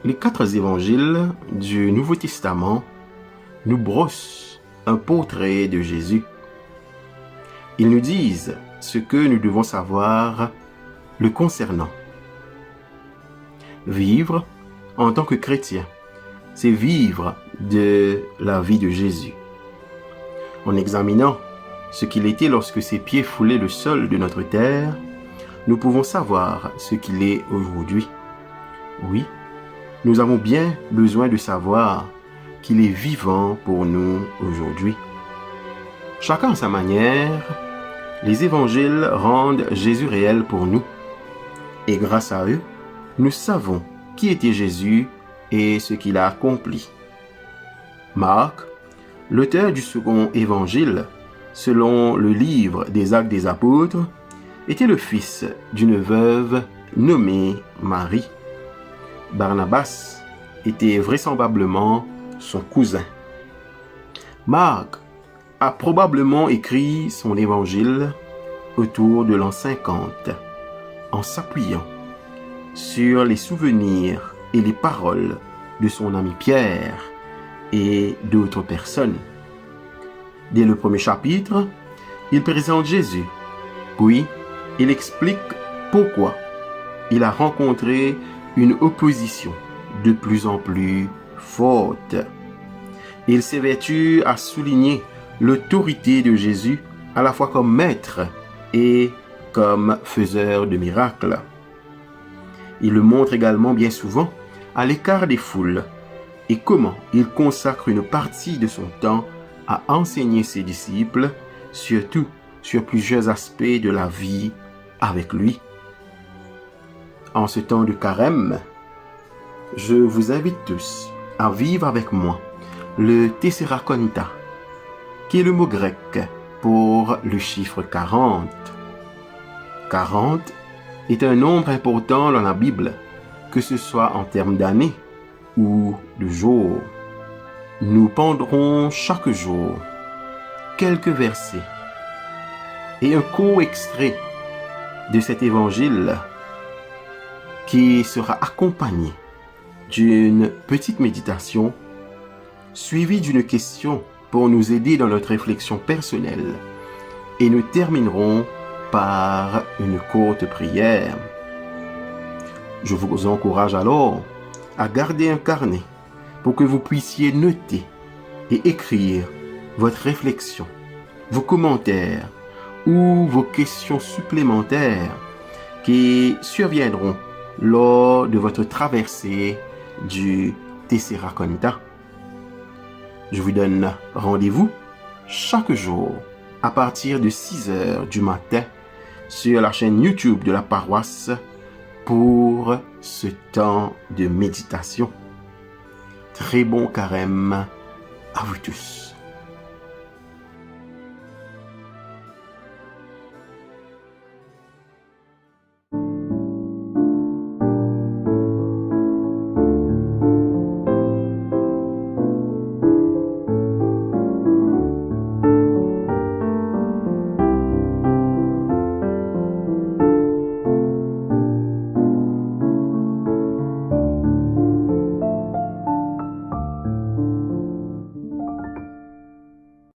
Les 4 évangiles du Nouveau Testament nous brossent un portrait de Jésus. Ils nous disent ce que nous devons savoir le concernant. Vivre en tant que chrétien, c'est vivre de la vie de Jésus. En examinant ce qu'il était lorsque ses pieds foulaient le sol de notre terre, nous pouvons savoir ce qu'il est aujourd'hui. Oui, nous avons bien besoin de savoir qu'il est vivant pour nous aujourd'hui. Chacun à sa manière, les évangiles rendent Jésus réel pour nous. Et grâce à eux, nous savons qui était Jésus et ce qu'il a accompli. Marc, l'auteur du second évangile, selon le livre des Actes des Apôtres, était le fils d'une veuve nommée Marie. Barnabas était vraisemblablement son cousin. Marc a probablement écrit son évangile autour de l'an 50, en s'appuyant sur les souvenirs et les paroles de son ami Pierre et d'autres personnes. Dès le premier chapitre, il présente Jésus, puis il explique pourquoi il a rencontré une opposition de plus en plus forte. Il s'évertue à souligner l'autorité de Jésus à la fois comme maître et comme faiseur de miracles. Il le montre également bien souvent à l'écart des foules et comment il consacre une partie de son temps à enseigner ses disciples, surtout sur plusieurs aspects de la vie avec lui. En ce temps de carême, je vous invite tous à vivre avec moi le Tesserakonta, qui est le mot grec pour le chiffre 40. 40 est un nombre important dans la Bible, que ce soit en termes d'années ou de jours. Nous prendrons chaque jour quelques versets et un court extrait de cet évangile qui sera accompagné d'une petite méditation suivie d'une question pour nous aider dans notre réflexion personnelle. Et nous terminerons par une courte prière. Je vous encourage alors à garder un carnet pour que vous puissiez noter et écrire votre réflexion, vos commentaires ou vos questions supplémentaires qui surviendront lors de votre traversée du Tesserakonta. Je vous donne rendez-vous chaque jour à partir de 6h du matin sur la chaîne YouTube de la paroisse pour ce temps de méditation. Très bon carême à vous tous.